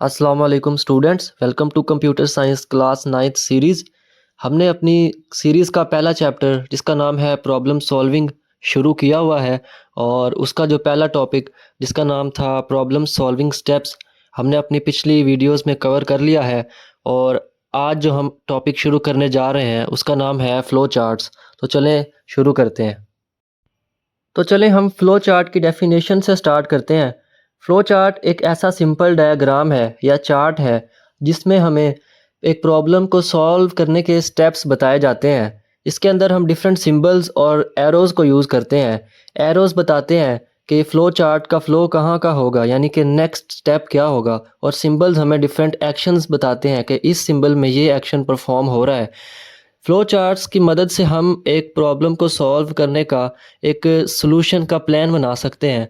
अस्सलाम वालेकुम students, welcome to computer science class 9th series. हमने अपनी सीरीज़ का पहला चैप्टर जिसका नाम है प्रॉब्लम सॉल्विंग शुरू किया हुआ है और उसका जो पहला टॉपिक जिसका नाम था प्रॉब्लम सॉल्विंग स्टेप्स हमने अपनी पिछली वीडियोस में कवर कर लिया है। और आज जो हम टॉपिक शुरू करने जा रहे हैं उसका नाम है फ़्लो चार्ट्स। तो चलें शुरू करते हैं। तो चलें हम फ़्लो चार्ट की डेफिनेशन से स्टार्ट करते हैं। फ़्लो चार्ट एक ऐसा सिंपल डायग्राम है या चार्ट है जिसमें हमें एक प्रॉब्लम को सॉल्व करने के स्टेप्स बताए जाते हैं। इसके अंदर हम डिफरेंट सिंबल्स और एरोज़ को यूज़ करते हैं। एरोज़ बताते हैं कि फ़्लो चार्ट का फ़्लो कहाँ का होगा, यानी कि नेक्स्ट स्टेप क्या होगा, और सिंबल्स हमें डिफरेंट एक्शंस बताते हैं कि इस सिंबल में ये एक्शन परफॉर्म हो रहा है। फ़्लो चार्ट्स की मदद से हम एक प्रॉब्लम को सॉल्व करने का एक सॉल्यूशन का प्लान बना सकते हैं।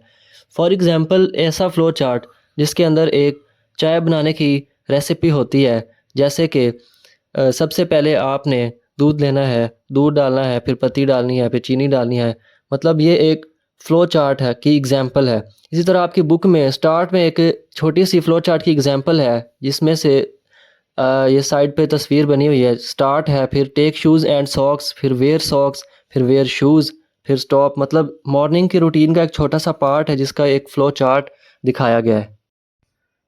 फॉर एग्ज़ाम्पल ऐसा फ़्लो चार्ट जिसके अंदर एक चाय बनाने की रेसिपी होती है, जैसे कि सबसे पहले आपने दूध लेना है, दूध डालना है, फिर पत्ती डालनी है, फिर चीनी डालनी है। मतलब ये एक फ़्लो चार्ट है की एग्ज़ाम्पल है। इसी तरह आपकी बुक में स्टार्ट में एक छोटी सी फ़्लो चार्ट की एग्ज़ाम्पल है जिसमें से ये साइड पे तस्वीर बनी हुई है। स्टार्ट है, फिर टेक शूज़ एंड सॉक्स, फिर वेयर सॉक्स, फिर वेयर शूज़, फिर स्टॉप। मतलब मॉर्निंग की रूटीन का एक छोटा सा पार्ट है जिसका एक फ़्लो चार्ट दिखाया गया है।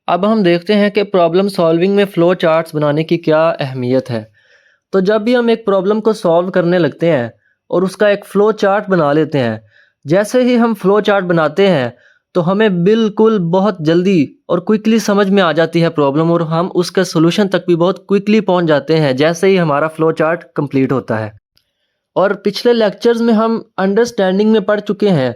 अब हम देखते हैं कि प्रॉब्लम सॉल्विंग में फ़्लो चार्ट्स बनाने की क्या अहमियत है। तो जब भी हम एक प्रॉब्लम को सॉल्व करने लगते हैं और उसका एक फ़्लो चार्ट बना लेते हैं, जैसे ही हम फ़्लो चार्ट बनाते हैं तो हमें बिल्कुल बहुत जल्दी और क्विकली समझ में आ जाती है प्रॉब्लम, और हम उसके सॉल्यूशन तक भी बहुत क्विकली पहुंच जाते हैं जैसे ही हमारा फ़्लो चार्ट कंप्लीट होता है। और पिछले लेक्चर्स में हम अंडरस्टैंडिंग में पढ़ चुके हैं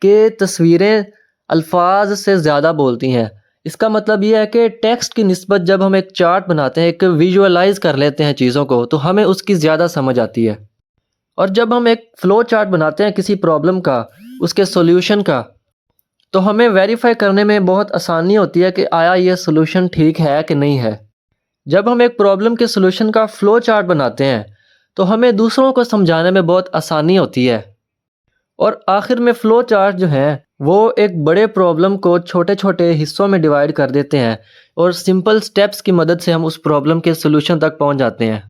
कि तस्वीरें अल्फाज से ज़्यादा बोलती हैं। इसका मतलब ये है कि टेक्स्ट की निस्बत जब हम एक चार्ट बनाते हैं, एक विजुअलाइज कर लेते हैं चीज़ों को, तो हमें उसकी ज़्यादा समझ आती है। और जब हम एक फ़्लो चार्ट बनाते हैं किसी प्रॉब्लम का, उसके सॉल्यूशन का, तो हमें वेरीफाई करने में बहुत आसानी होती है कि आया ये सॉल्यूशन ठीक है कि नहीं है। जब हम एक प्रॉब्लम के सॉल्यूशन का फ़्लो चार्ट बनाते हैं तो हमें दूसरों को समझाने में बहुत आसानी होती है। और आखिर में फ़्लो चार्ट जो है वो एक बड़े प्रॉब्लम को छोटे छोटे हिस्सों में डिवाइड कर देते हैं और सिंपल स्टेप्स की मदद से हम उस प्रॉब्लम के सॉल्यूशन तक पहुंच जाते हैं।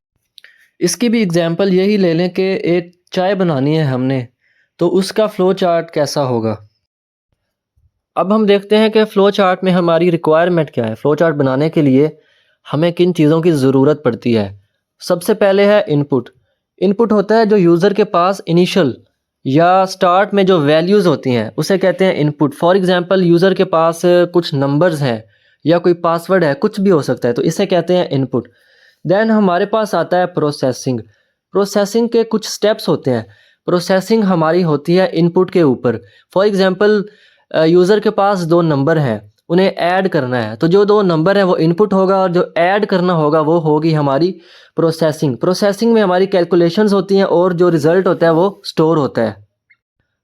इसकी भी एग्जांपल यही ले लें कि एक चाय बनानी है हमने, तो उसका फ़्लो चार्ट कैसा होगा। अब हम देखते हैं कि फ़्लो चार्ट में हमारी रिक्वायरमेंट क्या है। फ़्लो चार्ट बनाने के लिए हमें किन चीज़ों की ज़रूरत पड़ती है। सबसे पहले है इनपुट। इनपुट होता है जो यूज़र के पास इनिशियल या स्टार्ट में जो वैल्यूज़ होती हैं उसे कहते हैं इनपुट। फॉर एग्ज़ाम्पल यूज़र के पास कुछ नंबर्स हैं या कोई पासवर्ड है, कुछ भी हो सकता है, तो इसे कहते हैं इनपुट। देन हमारे पास आता है प्रोसेसिंग। प्रोसेसिंग के कुछ स्टेप्स होते हैं। प्रोसेसिंग हमारी होती है इनपुट के ऊपर। फॉर एग्ज़ाम्पल यूज़र के पास दो नंबर हैं, उन्हें ऐड करना है, तो जो दो नंबर है वो इनपुट होगा और जो ऐड करना होगा वो होगी हमारी प्रोसेसिंग। प्रोसेसिंग में हमारी कैलकुलेशंस होती हैं और जो रिज़ल्ट होता है वो स्टोर होता है।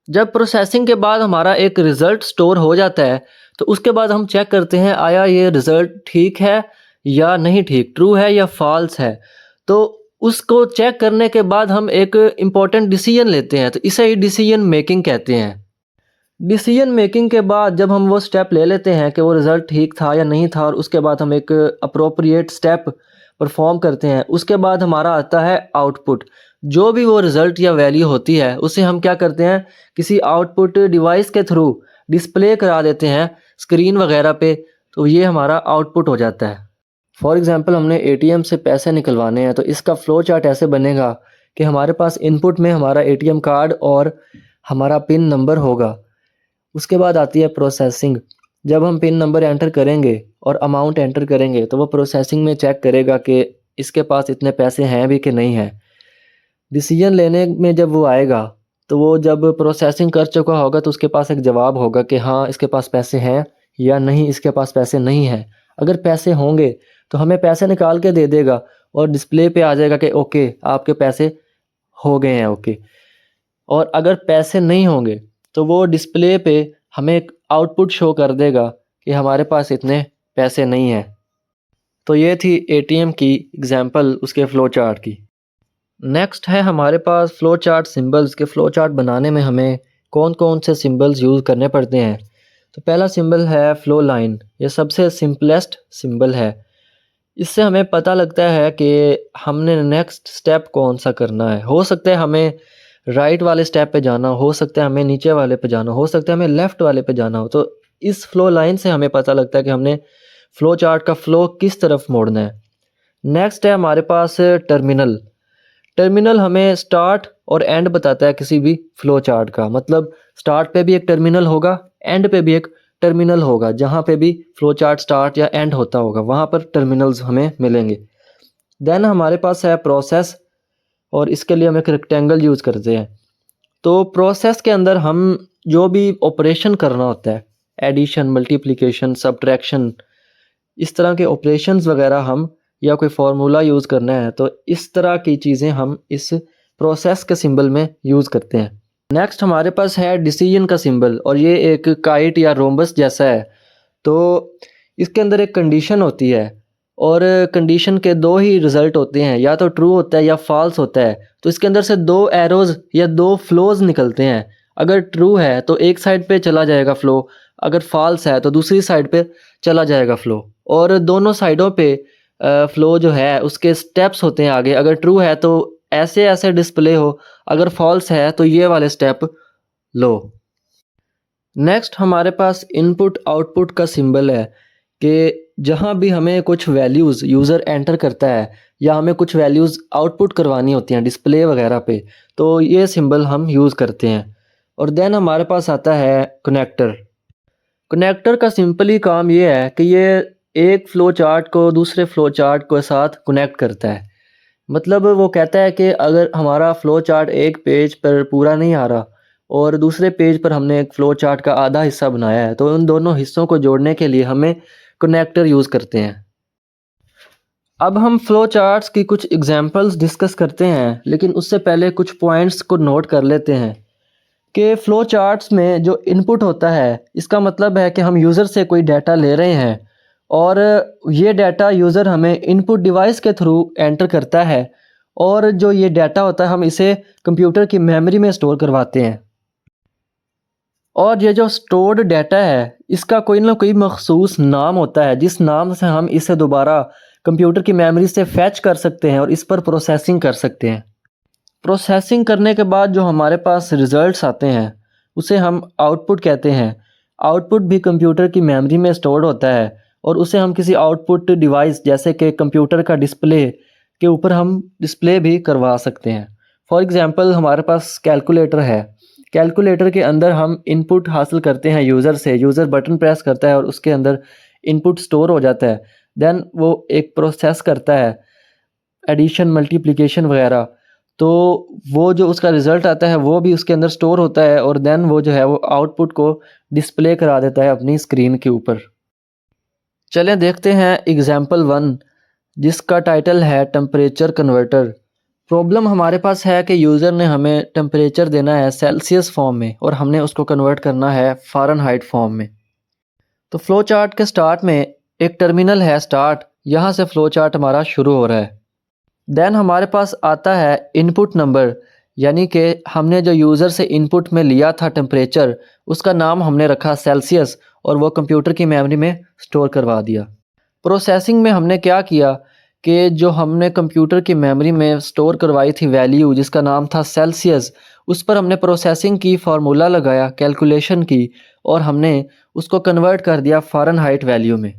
जब प्रोसेसिंग के बाद हमारा एक रिज़ल्ट स्टोर हो जाता है तो उसके बाद हम चेक करते हैं आया ये रिज़ल्ट ठीक है या नहीं ठीक, ट्रू है या फॉल्स है। तो उसको चेक करने के बाद हम एक इम्पॉर्टेंट डिसीजन लेते हैं, तो इसे ही डिसीजन मेकिंग कहते हैं। डिसीजन मेकिंग के बाद जब हम वो स्टेप ले लेते हैं कि वो रिज़ल्ट ठीक था या नहीं था, और उसके बाद हम एक अप्रोप्रिएट स्टेप परफॉर्म करते हैं, उसके बाद हमारा आता है आउटपुट। जो भी वो रिज़ल्ट या वैल्यू होती है उसे हम क्या करते हैं, किसी आउटपुट डिवाइस के थ्रू डिस्प्ले करा देते हैं स्क्रीन वगैरह पे, तो ये हमारा आउटपुट हो जाता है। फॉर एग्ज़ाम्पल हमने एटीएम से पैसे निकलवाने हैं, तो इसका फ़्लो चार्ट ऐसे बनेगा कि हमारे पास इनपुट में हमारा एटीएम कार्ड और हमारा पिन नंबर होगा। उसके बाद आती है प्रोसेसिंग। जब हम पिन नंबर एंटर करेंगे और अमाउंट एंटर करेंगे तो वो प्रोसेसिंग में चेक करेगा कि इसके पास इतने पैसे हैं भी कि नहीं हैं। डिसीजन लेने में जब वो आएगा तो वो जब प्रोसेसिंग कर चुका होगा तो उसके पास एक जवाब होगा कि हाँ इसके पास पैसे हैं या नहीं, इसके पास पैसे नहीं हैं। अगर पैसे होंगे तो हमें पैसे निकाल के दे देगा और डिस्प्ले पे आ जाएगा कि ओके आपके पैसे हो गए हैं, ओके। और अगर पैसे नहीं होंगे तो वो डिस्प्ले पे हमें एक आउटपुट शो कर देगा कि हमारे पास इतने पैसे नहीं हैं। तो ये थी एटीएम की एग्जांपल उसके फ़्लो चार्ट की। नेक्स्ट है हमारे पास फ़्लो चार्ट सिंबल्स के। फ़्लो चार्ट बनाने में हमें कौन कौन से सिंबल्स यूज़ करने पड़ते हैं। तो पहला सिंबल है फ्लो लाइन, ये सबसे सिंपलेस्ट सिंबल है। इससे हमें पता लगता है कि हमने नेक्स्ट स्टेप कौन सा करना है। हो सकता है हमें राइट वाले स्टेप पे जाना हो सकता है हमें नीचे वाले पे जाना हो सकता है हमें लेफ़्ट वाले पे जाना हो। तो इस फ्लो लाइन से हमें पता लगता है कि हमने फ्लो चार्ट का फ्लो किस तरफ मोड़ना है। नेक्स्ट है हमारे पास टर्मिनल। टर्मिनल हमें स्टार्ट और एंड बताता है किसी भी फ्लो चार्ट का। मतलब स्टार्ट पे भी एक टर्मिनल होगा, एंड पे भी एक टर्मिनल होगा। जहाँ पे भी फ्लो चार्ट स्टार्ट या एंड होता होगा वहाँ पर टर्मिनल्स हमें मिलेंगे। देन हमारे पास है प्रोसेस, और इसके लिए हम एक रेक्टेंगल यूज़ करते हैं। तो प्रोसेस के अंदर हम जो भी ऑपरेशन करना होता है, एडिशन, मल्टीप्लिकेशन, सब्ट्रैक्शन, इस तरह के ऑपरेशंस वगैरह हम, या कोई फार्मूला यूज़ करना है, तो इस तरह की चीज़ें हम इस प्रोसेस के सिंबल में यूज़ करते हैं। नेक्स्ट हमारे पास है डिसीजन का सिंबल, और ये एक काइट या रोम्बस जैसा है। तो इसके अंदर एक कंडीशन होती है, और कंडीशन के दो ही रिज़ल्ट होते हैं, या तो ट्रू होता है या फॉल्स होता है। तो इसके अंदर से दो एरोज़ या दो फ्लोज़ निकलते हैं। अगर ट्रू है तो एक साइड पे चला जाएगा फ़्लो, अगर फॉल्स है तो दूसरी साइड पे चला जाएगा फ़्लो। और दोनों साइडों पे फ़्लो जो है उसके स्टेप्स होते हैं आगे। अगर ट्रू है तो ऐसे ऐसे डिस्प्ले हो, अगर फॉल्स है तो ये वाले स्टेप लो। नेक्स्ट हमारे पास इनपुट आउटपुट का सिंबल है कि जहाँ भी हमें कुछ वैल्यूज़ यूज़र एंटर करता है, या हमें कुछ वैल्यूज़ आउटपुट करवानी होती हैं डिस्प्ले वगैरह पे, तो ये सिंबल हम यूज़ करते हैं। और देन हमारे पास आता है कनेक्टर। कनेक्टर का सिंपली काम ये है कि ये एक फ़्लो चार्ट को दूसरे फ़्लो चार्ट के साथ कनेक्ट करता है। मतलब वो कहता है कि अगर हमारा फ़्लो चार्ट एक पेज पर पूरा नहीं आ रहा और दूसरे पेज पर हमने एक फ़्लो चार्ट का आधा हिस्सा बनाया है, तो उन दोनों हिस्सों को जोड़ने के लिए हमें कनेक्टर यूज़ करते हैं। अब हम फ़्लो चार्ट्स की कुछ एग्जांपल्स डिस्कस करते हैं, लेकिन उससे पहले कुछ पॉइंट्स को नोट कर लेते हैं कि फ़्लो चार्ट्स में जो इनपुट होता है, इसका मतलब है कि हम यूज़र से कोई डाटा ले रहे हैं, और ये डाटा यूज़र हमें इनपुट डिवाइस के थ्रू एंटर करता है, और जो ये डाटा होता है हम इसे कंप्यूटर की मेमोरी में स्टोर करवाते हैं। और ये जो स्टोर्ड डाटा है इसका कोई ना कोई मखसूस नाम होता है, जिस नाम से हम इसे दोबारा कंप्यूटर की मेमोरी से फैच कर सकते हैं और इस पर प्रोसेसिंग कर सकते हैं। प्रोसेसिंग करने के बाद जो हमारे पास रिज़ल्ट्स आते हैं उसे हम आउटपुट कहते हैं। आउटपुट भी कंप्यूटर की मेमोरी में स्टोर्ड होता है, और उसे हम किसी आउटपुट डिवाइस जैसे कि कंप्यूटर का डिस्प्ले के ऊपर हम डिस्प्ले भी करवा सकते हैं। फॉर एग्ज़ाम्पल हमारे पास कैलकुलेटर है। कैलकुलेटर के अंदर हम इनपुट हासिल करते हैं यूज़र से। यूज़र बटन प्रेस करता है और उसके अंदर इनपुट स्टोर हो जाता है। देन वो एक प्रोसेस करता है, एडिशन, मल्टीप्लिकेशन वगैरह। तो वो जो उसका रिज़ल्ट आता है वो भी उसके अंदर स्टोर होता है, और देन वो जो है वो आउटपुट को डिस्प्ले करा देता है अपनी स्क्रीन के ऊपर। चलें देखते हैं एग्ज़ाम्पल 1, जिसका टाइटल है टेम्परेचर कन्वर्टर। प्रॉब्लम हमारे पास है कि यूज़र ने हमें टेम्परेचर देना है सेल्सियस फॉर्म में, और हमने उसको कन्वर्ट करना है फ़ारेनहाइट फॉर्म में। तो फ़्लो चार्ट के स्टार्ट में एक टर्मिनल है स्टार्ट, यहाँ से फ़्लो चार्ट हमारा शुरू हो रहा है। देन हमारे पास आता है इनपुट नंबर, यानी कि हमने जो यूज़र से इनपुट में लिया था टेम्परेचर, उसका नाम हमने रखा सेल्सियस, और वो कंप्यूटर की मेमोरी में स्टोर करवा दिया। प्रोसेसिंग में हमने क्या किया कि जो हमने कंप्यूटर की मेमोरी में स्टोर करवाई थी वैल्यू जिसका नाम था सेल्सियस, उस पर हमने प्रोसेसिंग की, फार्मूला लगाया, कैलकुलेशन की, और हमने उसको कन्वर्ट कर दिया फ़ारेनहाइट वैल्यू में।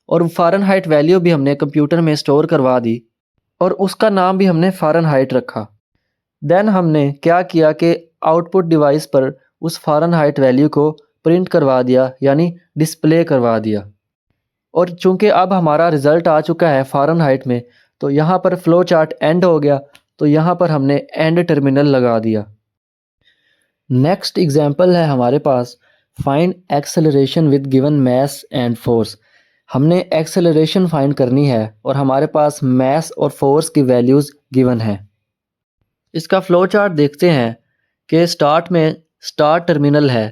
और फ़ारेनहाइट वैल्यू भी हमने कंप्यूटर में स्टोर करवा दी, और उसका नाम भी हमने फ़ारेनहाइट रखा। देन हमने क्या किया कि आउटपुट डिवाइस पर उस फ़ारेनहाइट वैल्यू को प्रिंट करवा दिया, यानी डिस्प्ले करवा दिया। और चूंकि अब हमारा रिज़ल्ट आ चुका है फ़ारेनहाइट में, तो यहाँ पर फ़्लो चार्ट एंड हो गया, तो यहाँ पर हमने एंड टर्मिनल लगा दिया। नेक्स्ट एग्जांपल है हमारे पास find acceleration with given mass and force. हमने एक्सेलरेशन फाइंड करनी है, और हमारे पास मास और फोर्स की वैल्यूज़ गिवन है। इसका फ़्लो चार्ट देखते हैं कि स्टार्ट में स्टार्ट टर्मिनल है।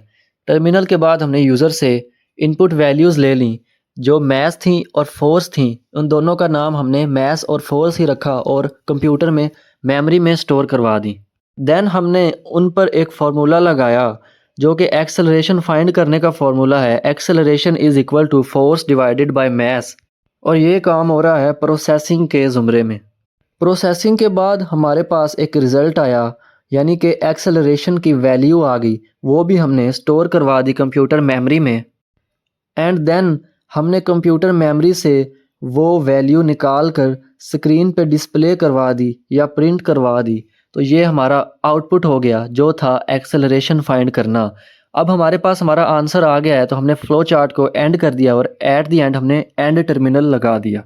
टर्मिनल के बाद हमने यूज़र से इनपुट वैल्यूज़ ले लीं, जो मास थी और फोर्स थी, उन दोनों का नाम हमने मास और फोर्स ही रखा और कंप्यूटर में मेमोरी में स्टोर करवा दी। देन हमने उन पर एक फार्मूला लगाया जो कि एक्सेलरेशन फाइंड करने का फॉर्मूला है। Acceleration is equal to force divided by mass. और ये काम हो रहा है प्रोसेसिंग के ज़ुमरे में। प्रोसेसिंग के बाद हमारे पास एक रिज़ल्ट आया, यानी कि एक्सेलरेशन की वैल्यू आ गई। वो भी हमने स्टोर करवा दी कंप्यूटर मेमोरी में। एंड देन हमने कंप्यूटर मेमोरी से वो वैल्यू निकाल कर स्क्रीन पे डिस्प्ले करवा दी या प्रिंट करवा दी। तो ये हमारा आउटपुट हो गया, जो था एक्सेलरेशन फाइंड करना। अब हमारे पास हमारा आंसर आ गया है, तो हमने फ्लो चार्ट को एंड कर दिया और एट द एंड हमने एंड टर्मिनल लगा दिया।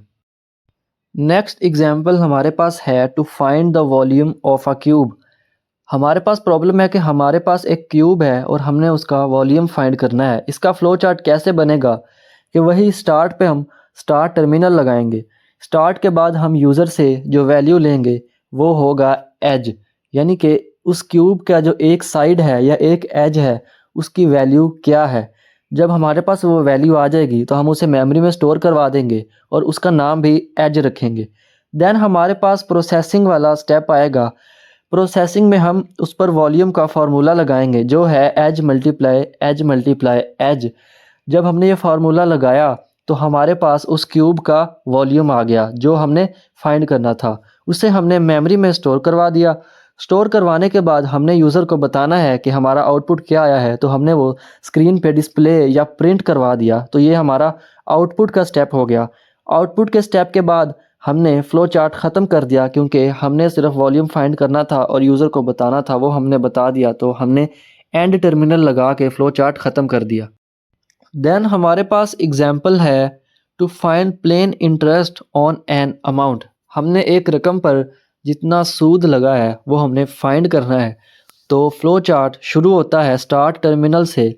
नेक्स्ट एग्जाम्पल हमारे पास है to find the volume of a cube. हमारे पास प्रॉब्लम है कि हमारे पास एक क्यूब है और हमने उसका वॉल्यूम फाइंड करना है। इसका फ्लो चार्ट कैसे बनेगा कि वही स्टार्ट पे हम स्टार्ट टर्मिनल लगाएंगे। स्टार्ट के बाद हम यूज़र से जो वैल्यू लेंगे वो होगा एज, यानी कि उस क्यूब का जो एक साइड है या एक एज है उसकी वैल्यू क्या है। जब हमारे पास वो वैल्यू आ जाएगी तो हम उसे मेमोरी में स्टोर करवा देंगे और उसका नाम भी एज रखेंगे। देन हमारे पास प्रोसेसिंग वाला स्टेप आएगा। प्रोसेसिंग में हम उस पर वॉल्यूम का फार्मूला लगाएंगे, जो है एज मल्टीप्लाई एज। जब हमने ये फार्मूला लगाया तो हमारे पास उस क्यूब का वॉल्यूम आ गया जो हमने फाइंड करना था। उसे हमने मेमोरी में स्टोर करवा दिया। स्टोर करवाने के बाद हमने यूज़र को बताना है कि हमारा आउटपुट क्या आया है, तो हमने वो स्क्रीन पे डिस्प्ले या प्रिंट करवा दिया। तो ये हमारा आउटपुट का स्टेप हो गया। आउटपुट के स्टेप के बाद हमने फ़्लो चार्ट ख़त्म कर दिया, क्योंकि हमने सिर्फ वॉल्यूम फाइंड करना था और यूज़र को बताना था, वो हमने बता दिया। तो हमने एंड टर्मिनल लगा के फ़्लो चार्ट ख़त्म कर दिया। देन हमारे पास एग्जाम्पल है to find plain interest on an amount. हमने एक रकम पर जितना सूद लगा है वो हमने फाइंड करना है। तो फ्लो चार्ट शुरू होता है स्टार्ट टर्मिनल से।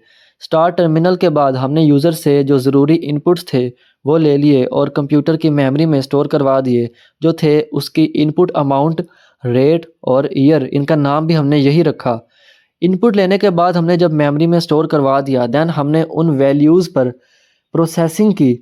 स्टार्ट टर्मिनल के बाद हमने यूज़र से जो ज़रूरी इनपुट्स थे वो ले लिए और कंप्यूटर की मेमोरी में स्टोर करवा दिए, जो थे उसकी इनपुट अमाउंट, रेट और ईयर। इनका नाम भी हमने यही रखा। इनपुट लेने के बाद हमने जब मेमोरी में स्टोर करवा दिया, देन हमने उन वैल्यूज़ पर प्रोसेसिंग की।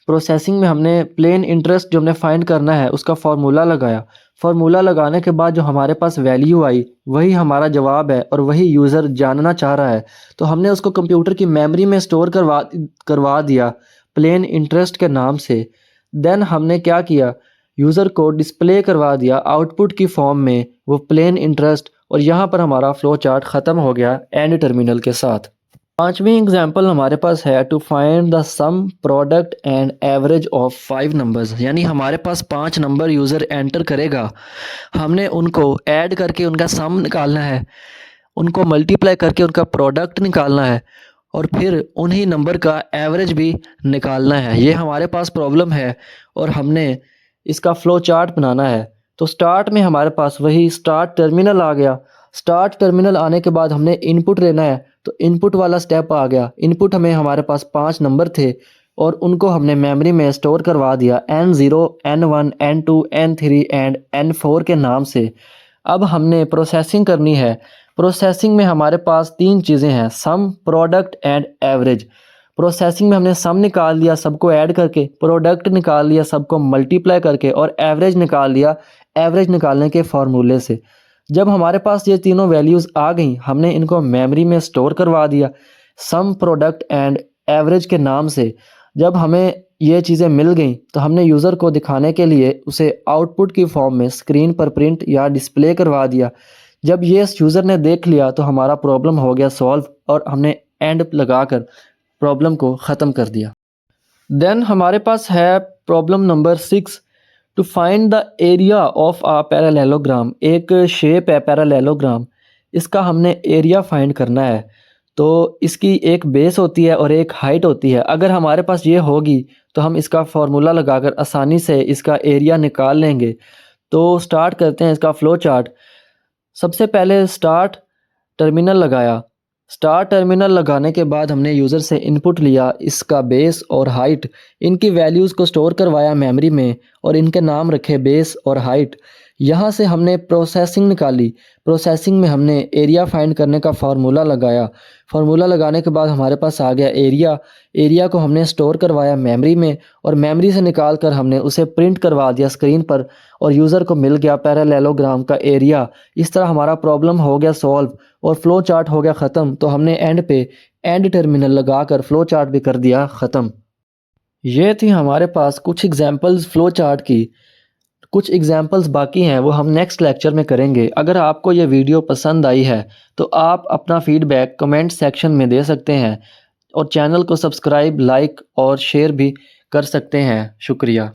प्रोसेसिंग में हमने प्लेन इंटरेस्ट जो हमने फाइंड करना है उसका फार्मूला लगाया। फार्मूला लगाने के बाद जो हमारे पास वैल्यू आई वही हमारा जवाब है और वही यूज़र जानना चाह रहा है। तो हमने उसको कंप्यूटर की मेमोरी में स्टोर करवा दिया प्लेन इंटरेस्ट के नाम से। देन हमने क्या किया, यूज़र को डिस्प्ले करवा दिया आउटपुट की फॉर्म में वो प्लेन इंटरेस्ट। और यहाँ पर हमारा फ्लो चार्ट ख़त्म हो गया एंड टर्मिनल के साथ। पांचवी एग्जाम्पल हमारे पास है to find the sum product and average of 5 numbers. यानी हमारे पास 5 नंबर यूज़र एंटर करेगा, हमने उनको ऐड करके उनका सम निकालना है, उनको मल्टीप्लाई करके उनका प्रोडक्ट निकालना है और फिर उन्हीं नंबर का एवरेज भी निकालना है। ये हमारे पास प्रॉब्लम है और हमने इसका फ़्लो चार्ट बनाना है। तो स्टार्ट में हमारे पास वही स्टार्ट टर्मिनल आ गया। स्टार्ट टर्मिनल आने के बाद हमने इनपुट लेना है, तो इनपुट वाला स्टेप आ गया। इनपुट हमें हमारे पास 5 नंबर थे और उनको हमने मेमोरी में स्टोर करवा दिया N0, N1, N2, N3 and N4 के नाम से। अब हमने प्रोसेसिंग करनी है। प्रोसेसिंग में हमारे पास 3 चीज़ें हैं, सम, प्रोडक्ट एंड एवरेज। प्रोसेसिंग में हमने सम निकाल लिया सबको ऐड करके, प्रोडक्ट निकाल लिया सबको मल्टीप्लाई करके और एवरेज निकाल लिया एवरेज निकालने के फार्मूले से। जब हमारे पास ये तीनों वैल्यूज़ आ गई, हमने इनको मेमोरी में स्टोर करवा दिया सम, प्रोडक्ट एंड एवरेज के नाम से। जब हमें ये चीज़ें मिल गई तो हमने यूज़र को दिखाने के लिए उसे आउटपुट की फॉर्म में स्क्रीन पर प्रिंट या डिस्प्ले करवा दिया। जब ये यूज़र ने देख लिया तो हमारा प्रॉब्लम हो गया सॉल्व और हमने एंड लगाकर प्रॉब्लम को ख़त्म कर दिया। देन हमारे पास है problem number 6 to find the area of a parallelogram. एक शेप है पैरेललोग्राम, इसका हमने एरिया फाइंड करना है। तो इसकी एक बेस होती है और एक हाइट होती है। अगर हमारे पास ये होगी तो हम इसका फार्मूला लगाकर आसानी से इसका एरिया निकाल लेंगे। तो स्टार्ट करते हैं इसका फ़्लो चार्ट। सबसे पहले स्टार्ट टर्मिनल लगाया। स्टार टर्मिनल लगाने के बाद हमने यूज़र से इनपुट लिया, इसका बेस और हाइट, इनकी वैल्यूज़ को स्टोर करवाया मेमोरी में और इनके नाम रखे बेस और हाइट। यहाँ से हमने प्रोसेसिंग निकाली। प्रोसेसिंग में हमने एरिया फाइंड करने का फार्मूला लगाया। फार्मूला लगाने के बाद हमारे पास आ गया एरिया। एरिया को हमने स्टोर करवाया मेमोरी में और मेमोरी से निकाल कर हमने उसे प्रिंट करवा दिया स्क्रीन पर और यूज़र को मिल गया पैरेललोग्राम का एरिया। इस तरह हमारा प्रॉब्लम हो गया सॉल्व और फ़्लो चार्ट हो गया ख़त्म, तो हमने एंड पे एंड टर्मिनल लगा कर फ़्लो चार्ट भी कर दिया ख़त्म। ये थी हमारे पास कुछ एग्जांपल्स फ़्लो चार्ट की। कुछ एग्जांपल्स बाकी हैं, वो हम नेक्स्ट लेक्चर में करेंगे। अगर आपको ये वीडियो पसंद आई है तो आप अपना फ़ीडबैक कमेंट सेक्शन में दे सकते हैं और चैनल को सब्सक्राइब, लाइक और शेयर भी कर सकते हैं। शुक्रिया।